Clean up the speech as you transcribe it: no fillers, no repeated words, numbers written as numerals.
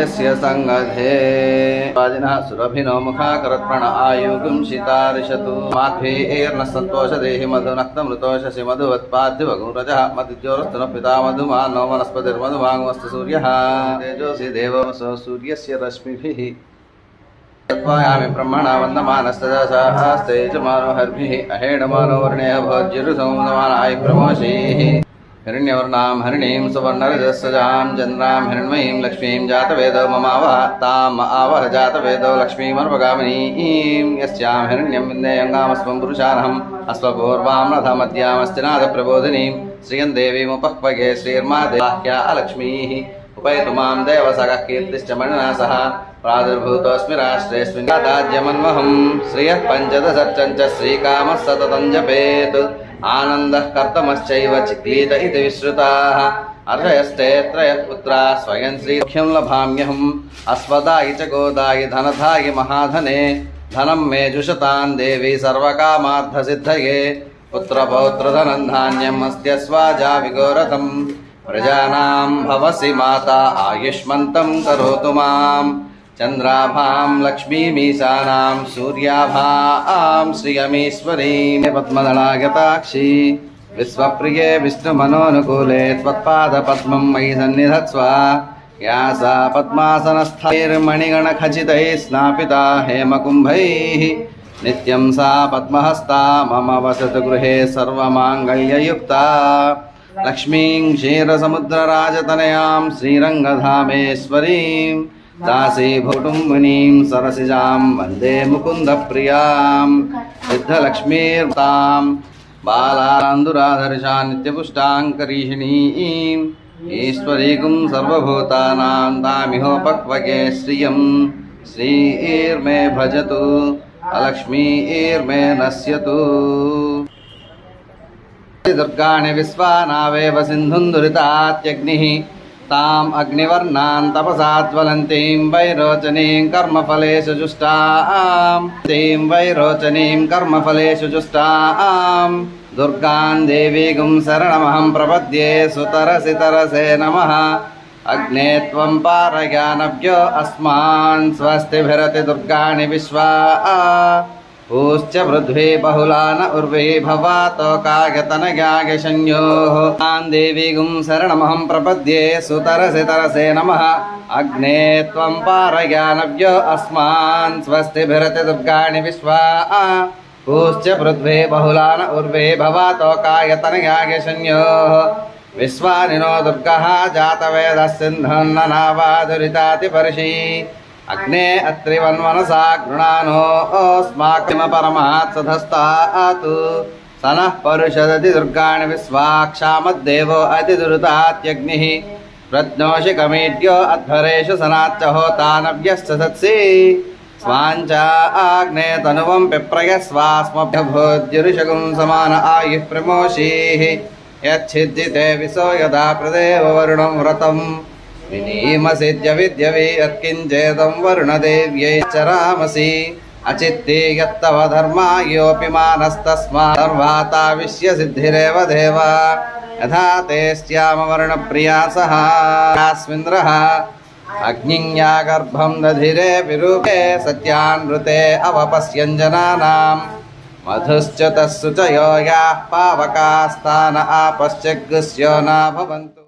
संगधे वाजिनः सुरभिनो मुखाकरत्प्रण आयुगुं शितारिषतु माध्वेर्न सन्तोषदेहि मधुनक्तमृतोषसि मधुवत्पाद्यवगुरजः मधुज्योरस्तुनः पिता मधुमानो वनस्पतिर्मधुमागमस्तु सूर्यः तेजोसि देववसो सूर्यस्य रश्मिभिः तत्त्वायामि ब्रह्मणा वन्दमानस्तदसास्तेजमानो हर्भिः अहेणमानो वर्णेह भोज्यरुसंवदमानाय प्रमोषीः हिरण्यवर्णां हरिणीं सुवर्णरजस्सजां चन्द्रां हिरण्मयीं लक्ष्मीं जातवेदो ममावह ताम् आवह जातवेदो लक्ष्मीमर्वगामिनीं यस्यां हिरण्यं विन्देयङ्गामस्मं पुरुषानहम् अस्वपूर्वां रथमद्यामस्तिनाथप्रबोधिनीं श्रियं देवीमुपह्वगे श्रीर्मा देवाह्या अलक्ष्मीः उपैतु मां देवसखः कीर्तिश्च मणिना सह प्रादुर्भूतोऽस्मि राष्ट्रेऽस्मिन् राज्यमन्वहं श्रियः पञ्चदशर्चञ्च श्रीकामः सततं जपेत् आनन्दः कर्तमश्चैव चिक्लीत इति विश्रुताः अर्षयस्ते त्रयः पुत्राः स्वयं श्रीमुख्यं लभाम्यहम् अस्वदायि च गोदायि धनधायि महाधने धनं मे जुषतां देवी सर्वकामार्थसिद्धये पुत्रपौत्रधनं धान्यम् अस्त्यस्वाजा विगोरथम् प्रजानां भवसि माता आयुष्मन्तं करोतु माम् चन्द्राभां लक्ष्मीमीशानां सूर्याभां श्रियमीश्वरीं पद्मदलागताक्षी विश्वप्रिये विष्णुमनोनुकूले त्वत्पादपद्मं मयि सन्निधत्स्व या सा पद्मासनस्थैर्मणिगणखचितैः स्नापिता हेमकुम्भैः नित्यं सा पद्महस्ता मम वसतु गृहे सर्वमाङ्गल्ययुक्ता लक्ष्मीं क्षीरसमुद्रराजतनयां श्रीरङ्गधामेश्वरीं दासीभुटुम्बिनीं सरसिजां वन्दे मुकुन्दप्रियां सिद्धलक्ष्मीर्तां बालान्दुराधर्षां नित्यपुष्टाङ्करीषिणीं ईश्वरीकुं सर्वभूतानां तामिहोपक्वगे श्रियं श्रीर्मे भजतु अलक्ष्मीर्मे नश्यतु दुर्गाणि विश्वानावेव सिन्धुं दुरितात्यग्निः ताम् अग्निवर्णां तपसा ज्वलन्तीं वैरोचनीं कर्मफलेषु जुष्टां दुर्गां देवीगुं शरणमहं प्रपद्ये सुतरसि तरसे नमः अग्ने त्वं पारयानभ्यो अस्मान् स्वस्तिभिरति दुर्गाणि विश्वा ऊश्च पृथ्वी बहुलान उर्वी भवातोकायतनयागशन्योः तां देवीगुं शरणमहं प्रपद्ये सुतरसि तरसे नमः अग्ने त्वं पारयानभ्यो अस्मान् स्वस्तिभिरति दुर्गाणि विश्वा ऊश्च पृथ्वी बहुलान उर्वी भवातोकायतनयागशन्योः विश्वानिनो दुर्गः जातवेदः सिन्धुन्ननावादुरितातिपर्षि अग्ने अत्रिवन्मनसा गृणानो अस्माकमपरमात्सधस्तात् सनः परुषदति दुर्गाणि विश्वाक्षामद्देवो अतिदुरितात्यग्निः प्रज्ञोषि कमीड्यो अध्वरेषु सनाच्च होतानव्यश्च सत्सि स्वाञ्च आग्ने तनुवं पिप्रयस्वास्मभ्यभोज्यऋषगुं समान आयुः प्रमोषीः यच्छिद्दिते विसो यदा प्रदेव वरुणं व्रतम् विनीमसिद्य विद्यवे यत्किञ्चेदं वरुणदेव्यै चरामसि अचित्ते यत्तव धर्मायोऽपि मानस्तस्मात् सर्वाताविश्यसिद्धिरेव देव यथा ते स्यामवर्णप्रिया सह यास्मिन्द्रः अग्निया गर्भं दधिरे विरूपे सत्यानृते अवपश्यञ्जनानां मधुश्च तस्सु च यो याः पावकास्तान आपश्चग्गुस्यो न भवन्तु।